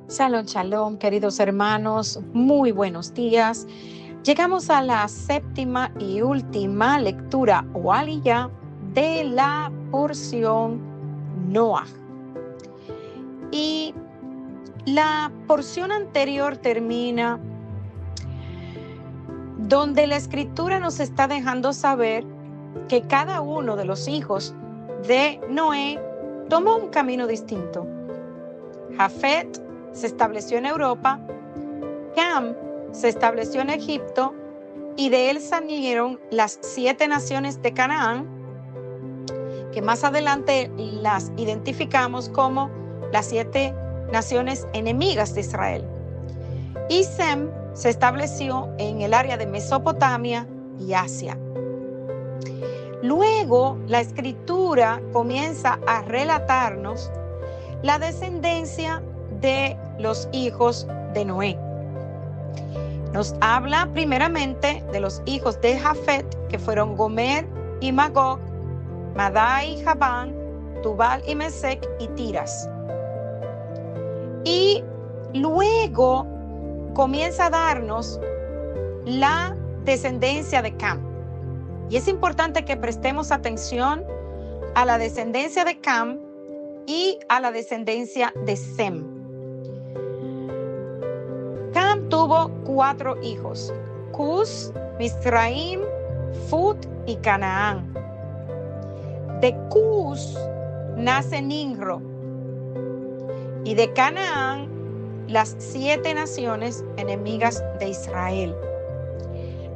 Shalom, shalom, queridos hermanos, muy buenos días. Llegamos a la séptima y última lectura o aliyá de la porción Noaj. Y la porción anterior termina donde la escritura nos está dejando saber que cada uno de los hijos de Noé tomó un camino distinto. Jafet se estableció en Europa, Cam se estableció en Egipto y de él salieron las 7 naciones de Canaán, que más adelante las identificamos como las 7 naciones enemigas de Israel. Y Sem se estableció en el área de Mesopotamia y Asia. Luego la escritura comienza a relatarnos la descendencia de los hijos de Noé. Nos habla primeramente de los hijos de Jafet, que fueron Gomer y Magog, Madai y Javán, Tubal y Mesec y Tiras. Y luego comienza a darnos la descendencia de Cam. Y es importante que prestemos atención a la descendencia de Cam y a la descendencia de Sem. Cam tuvo 4 hijos: Cus, Misraim, Fut y Canaán. De Cus nace Nimrod y de Canaán las 7 naciones enemigas de Israel.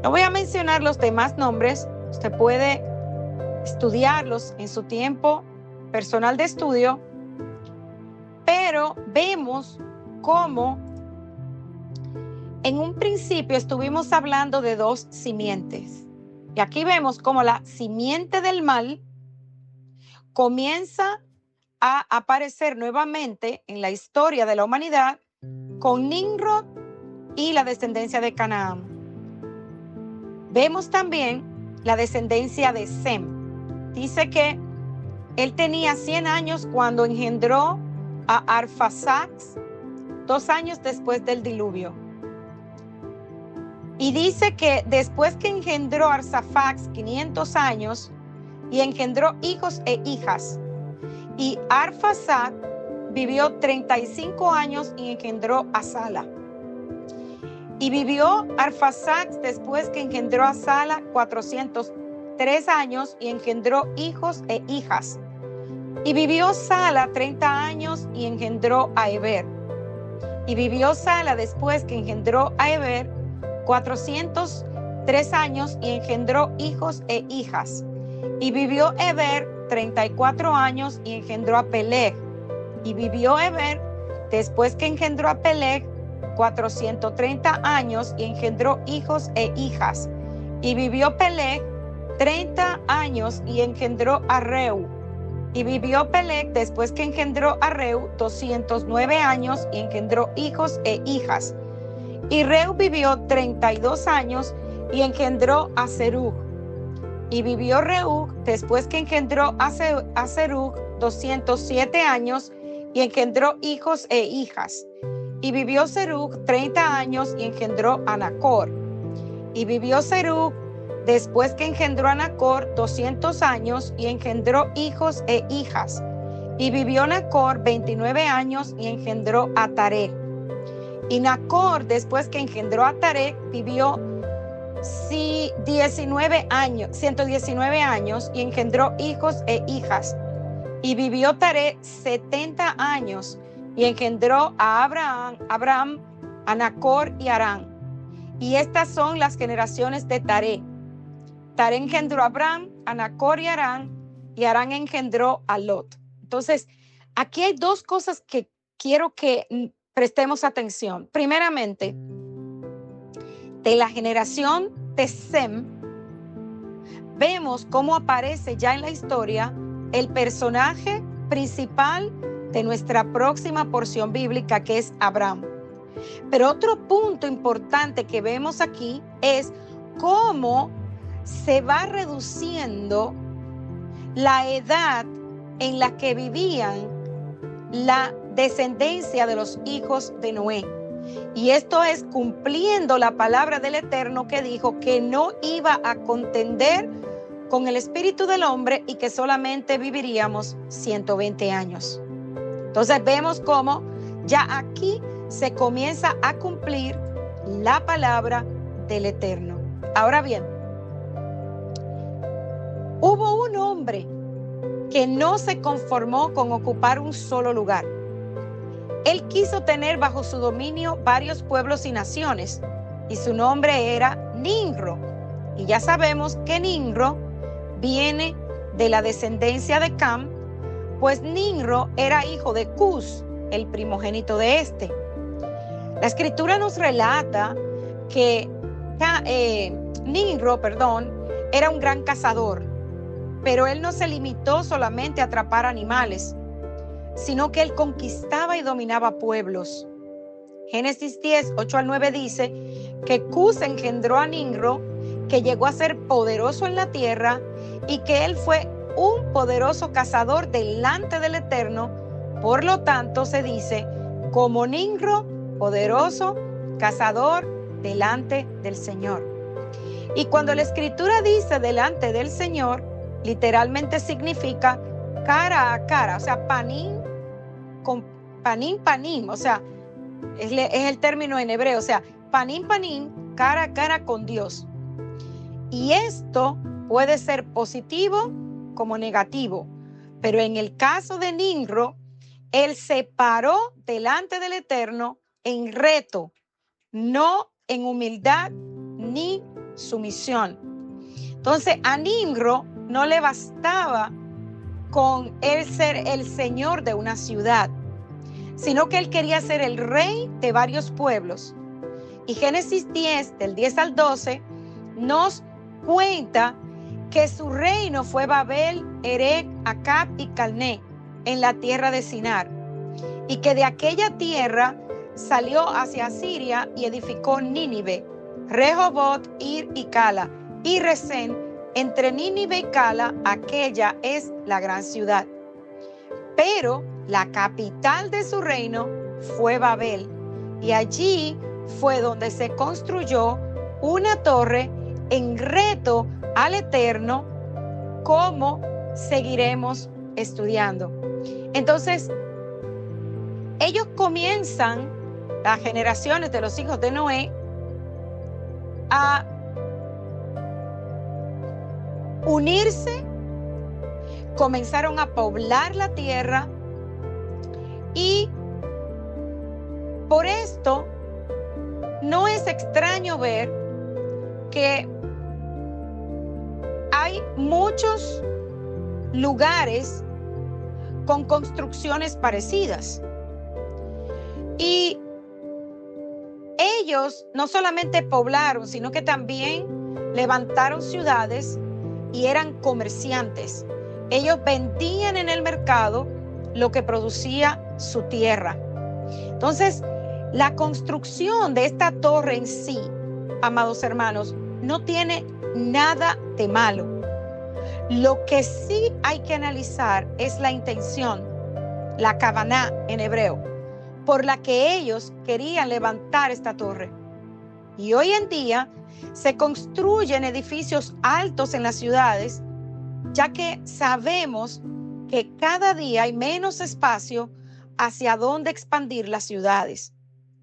No voy a mencionar los demás nombres, usted puede estudiarlos en su tiempo personal de estudio, pero vemos cómo en un principio estuvimos hablando de 2 simientes. Y aquí vemos cómo la simiente del mal comienza a aparecer nuevamente en la historia de la humanidad con Nimrod y la descendencia de Canaán. Vemos también la descendencia de Sem. Dice que él tenía 100 años cuando engendró a Arfaxad, 2 años después del diluvio. Y dice que después que engendró a Arfaxad 500 años y engendró hijos e hijas. Y Arfaxad vivió 35 años y engendró a Sala. Y vivió Arfaxad después que engendró a Sala 403 años y engendró hijos e hijas. Y vivió Sala 30 años y engendró a Eber. Y vivió Sala después que engendró a Eber 403 años y engendró hijos e hijas. Y vivió Eber 34 años y engendró a Peleg. Y vivió Eber después que engendró a Peleg 430 años y engendró hijos e hijas. Y vivió Peleg 30 años y engendró a Reu. Y vivió Peleg después que engendró a Reu 209 años y engendró hijos e hijas. Y Reu vivió 32 años y engendró a Serug. Y vivió Reu después que engendró a Serug 207 años y engendró hijos e hijas. Y vivió Serug 30 años y engendró a Nacor. Y vivió Serug después que engendró a Nacor 200 años y engendró hijos e hijas. Y vivió Nacor 29 años y engendró a Taré. Y Nacor, después que engendró a Taré, vivió 119 años y engendró hijos e hijas. Y vivió Taré 70 años y engendró a Abraham, a Nacor y Harán. Y estas son las generaciones de Taré. Taré engendró a Abraham, a Nacor y Harán engendró a Lot. Entonces, aquí hay 2 cosas que quiero que prestemos atención. Primeramente, de la generación de Sem, vemos cómo aparece ya en la historia el personaje principal de nuestra próxima porción bíblica, que es Abraham. Pero otro punto importante que vemos aquí es cómo se va reduciendo la edad en la que vivían la descendencia de los hijos de Noé. Y esto es cumpliendo la palabra del Eterno que dijo que no iba a contender con el espíritu del hombre y que solamente viviríamos 120 años. Entonces vemos cómo ya aquí se comienza a cumplir la palabra del Eterno. Ahora bien, hubo un hombre que no se conformó con ocupar un solo lugar. Él quiso tener bajo su dominio varios pueblos y naciones, y su nombre era Nimrod. Y ya sabemos que Nimrod viene de la descendencia de Cam, pues Nimrod era hijo de Cus, el primogénito de este. La escritura nos relata que Nimrod, era un gran cazador, pero él no se limitó solamente a atrapar animales, sino que él conquistaba y dominaba pueblos. Génesis 10, 8 al 9 dice que Cus engendró a Nimrod, que llegó a ser poderoso en la tierra y que él fue un poderoso cazador delante del Eterno. Por lo tanto, se dice como Nimrod, poderoso cazador delante del Señor. Y cuando la escritura dice delante del Señor, literalmente significa cara a cara, o sea, panim con panim, o sea, es el término en hebreo, o sea, panim, cara a cara con Dios. Y esto puede ser positivo como negativo, pero en el caso de Nimrod, él se paró delante del Eterno en reto, no en humildad ni sumisión. Entonces a Nimrod no le bastaba con él ser el señor de una ciudad, sino que él quería ser el rey de varios pueblos. Y Génesis 10, del 10 al 12, nos cuenta que su reino fue Babel, Erec, Acab y Calné, en la tierra de Sinar, y que de aquella tierra salió hacia Asiria y edificó Nínive, Rehobot, Ir y Cala, y Resén. Entre Nínive y Cala, aquella es la gran ciudad. Pero la capital de su reino fue Babel, y allí fue donde se construyó una torre en reto al Eterno, como seguiremos estudiando. Entonces, ellos comienzan, las generaciones de los hijos de Noé, a unirse, comenzaron a poblar la tierra, y por esto no es extraño ver que hay muchos lugares con construcciones parecidas. Y ellos no solamente poblaron, sino que también levantaron ciudades y eran comerciantes. Ellos vendían en el mercado lo que producía su tierra. Entonces, la construcción de esta torre en sí, amados hermanos, no tiene nada de malo. Lo que sí hay que analizar es la intención, la kavaná en hebreo, por la que ellos querían levantar esta torre. Y hoy en día se construyen edificios altos en las ciudades, ya que sabemos que cada día hay menos espacio hacia dónde expandir las ciudades.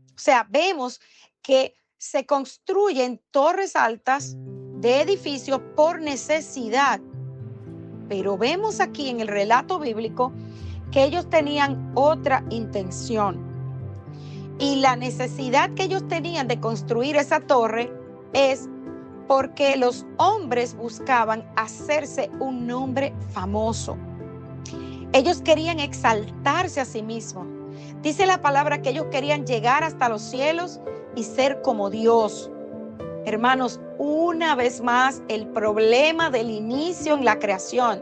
O sea, vemos que se construyen torres altas de edificios por necesidad. Pero vemos aquí en el relato bíblico que ellos tenían otra intención. Y la necesidad que ellos tenían de construir esa torre es porque los hombres buscaban hacerse un nombre famoso. Ellos querían exaltarse a sí mismos. Dice la palabra que ellos querían llegar hasta los cielos y ser como Dios. Hermanos, una vez más, el problema del inicio en la creación.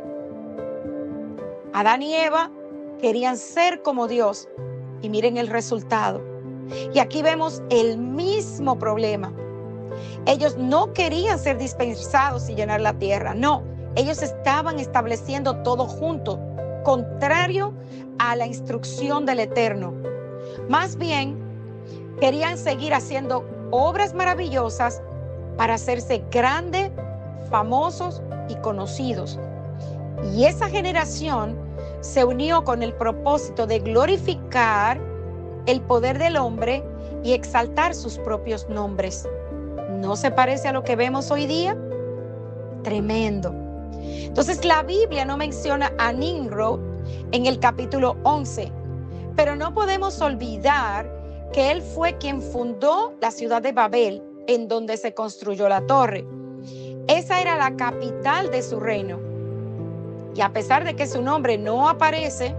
Adán y Eva querían ser como Dios, y miren el resultado. Y aquí vemos el mismo problema. Ellos no querían ser dispersados y llenar la tierra. No, ellos estaban estableciendo todo junto. contrario a la instrucción del Eterno. Más bien, querían seguir haciendo obras maravillosas para hacerse grandes, famosos y conocidos. Y esa generación se unió con el propósito de glorificar el poder del hombre y exaltar sus propios nombres. ¿No se parece a lo que vemos hoy día? Tremendo. Entonces la Biblia no menciona a Nimrod en el capítulo 11, pero no podemos olvidar que él fue quien fundó la ciudad de Babel, en donde se construyó la torre. Esa era la capital de su reino. Y a pesar de que su nombre no aparece,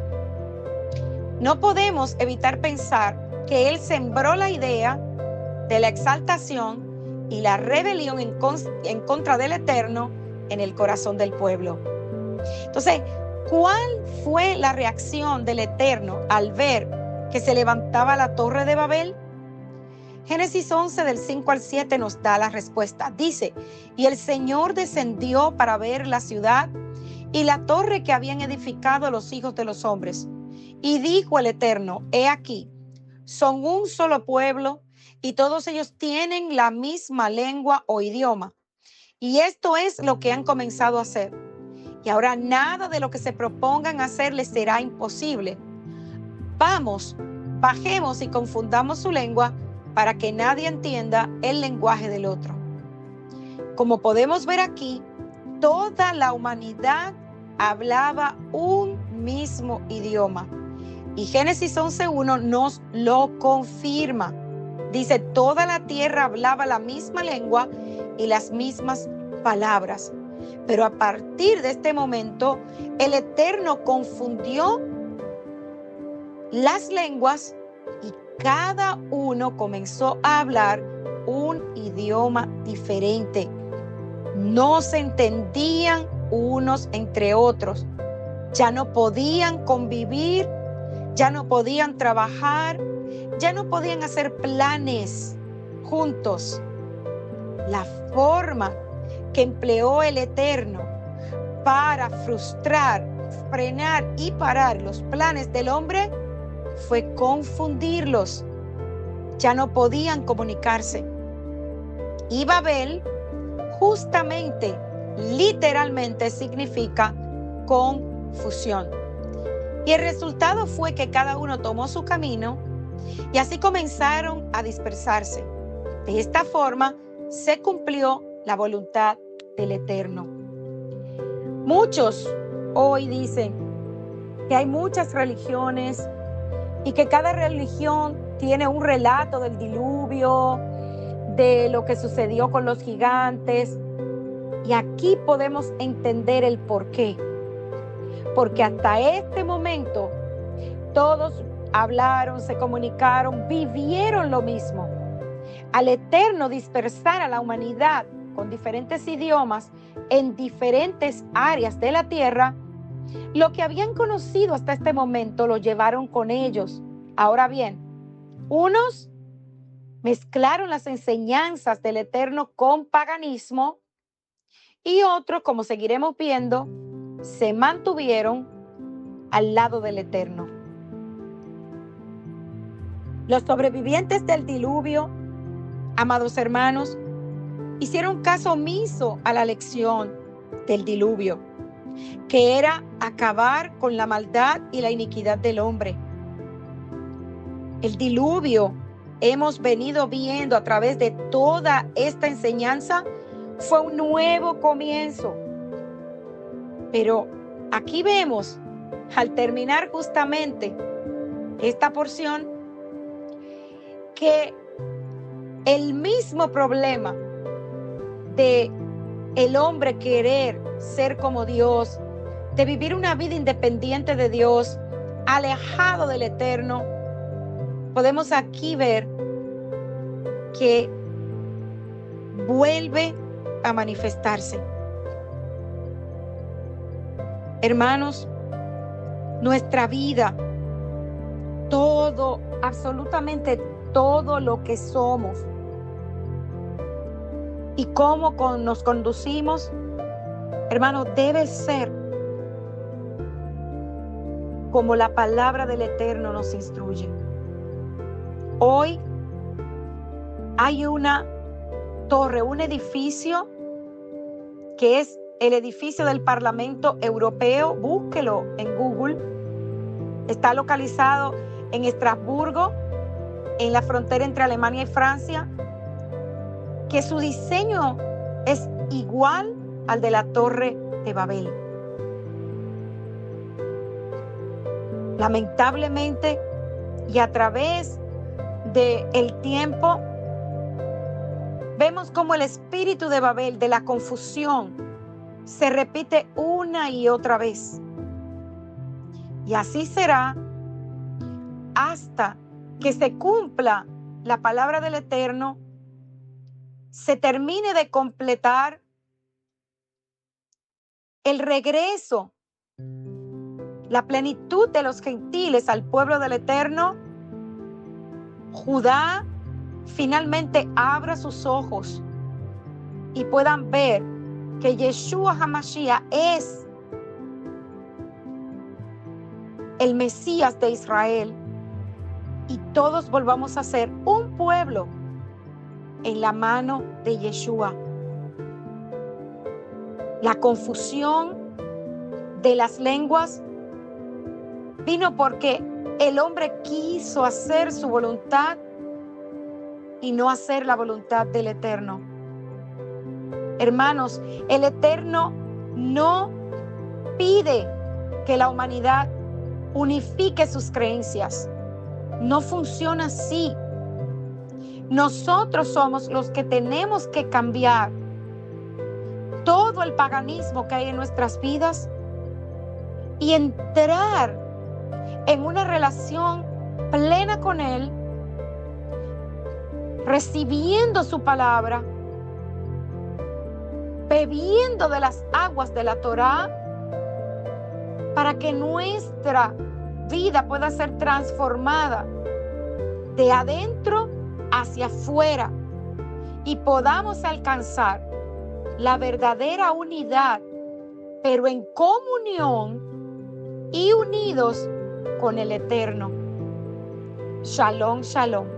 no podemos evitar pensar que él sembró la idea de la exaltación y la rebelión en contra del Eterno en el corazón del pueblo. Entonces, ¿cuál fue la reacción del Eterno al ver que se levantaba la torre de Babel? Génesis 11 del 5 al 7 nos da la respuesta. Dice, y el Señor descendió para ver la ciudad y la torre que habían edificado los hijos de los hombres. Y dijo el Eterno, he aquí, son un solo pueblo y todos ellos tienen la misma lengua o idioma. Y esto es lo que han comenzado a hacer. Y ahora nada de lo que se propongan hacer les será imposible. Vamos, bajemos y confundamos su lengua para que nadie entienda el lenguaje del otro. Como podemos ver aquí, toda la humanidad hablaba un mismo idioma. Y Génesis 11:1 nos lo confirma. Dice, toda la tierra hablaba la misma lengua y las mismas palabras. Pero a partir de este momento, el Eterno confundió las lenguas y cada uno comenzó a hablar un idioma diferente. No se entendían unos entre otros. Ya no podían convivir, ya no podían trabajar, ya no podían hacer planes juntos. La forma que empleó el Eterno para frustrar, frenar y parar los planes del hombre fue confundirlos. Ya no podían comunicarse. Y Babel justamente, literalmente significa confusión. Y el resultado fue que cada uno tomó su camino y así comenzaron a dispersarse. De esta forma se cumplió la voluntad del Eterno. Muchos hoy dicen que hay muchas religiones y que cada religión tiene un relato del diluvio, de lo que sucedió con los gigantes. Y aquí podemos entender el porqué. Porque hasta este momento todos hablaron, se comunicaron, vivieron lo mismo. Al Eterno dispersar a la humanidad con diferentes idiomas en diferentes áreas de la tierra, lo que habían conocido hasta este momento lo llevaron con ellos. Ahora bien, unos mezclaron las enseñanzas del Eterno con paganismo y otros, como seguiremos viendo, se mantuvieron al lado del Eterno. Los sobrevivientes del diluvio, amados hermanos, hicieron caso omiso a la lección del diluvio, que era acabar con la maldad y la iniquidad del hombre. El diluvio, hemos venido viendo a través de toda esta enseñanza, fue un nuevo comienzo. Pero aquí vemos, al terminar justamente esta porción, que el mismo problema de el hombre querer ser como Dios, de vivir una vida independiente de Dios, alejado del Eterno, podemos aquí ver que vuelve a manifestarse. Hermanos, nuestra vida, todo, absolutamente todo lo que somos y cómo nos conducimos, hermanos, debe ser como la palabra del Eterno nos instruye. Hoy hay una torre, un edificio que es el edificio del Parlamento Europeo. Búsquelo en Google. Está localizado en Estrasburgo, en la frontera entre Alemania y Francia, que su diseño es igual al de la Torre de Babel. Lamentablemente, y a través del tiempo, vemos como el espíritu de Babel, de la confusión, se repite una y otra vez. Y así será hasta que se cumpla la palabra del Eterno, se termine de completar el regreso, la plenitud de los gentiles al pueblo del Eterno. Judá finalmente abra sus ojos y puedan ver que Yeshua HaMashiach es el Mesías de Israel, y todos volvamos a ser un pueblo en la mano de Yeshua. La confusión de las lenguas vino porque el hombre quiso hacer su voluntad y no hacer la voluntad del Eterno. Hermanos, el Eterno no pide que la humanidad unifique sus creencias. No funciona así. Nosotros somos los que tenemos que cambiar todo el paganismo que hay en nuestras vidas y entrar en una relación plena con Él, recibiendo su palabra, bebiendo de las aguas de la Torá, para que nuestra vida pueda ser transformada de adentro hacia afuera y podamos alcanzar la verdadera unidad, pero en comunión y unidos con el Eterno. Shalom, shalom.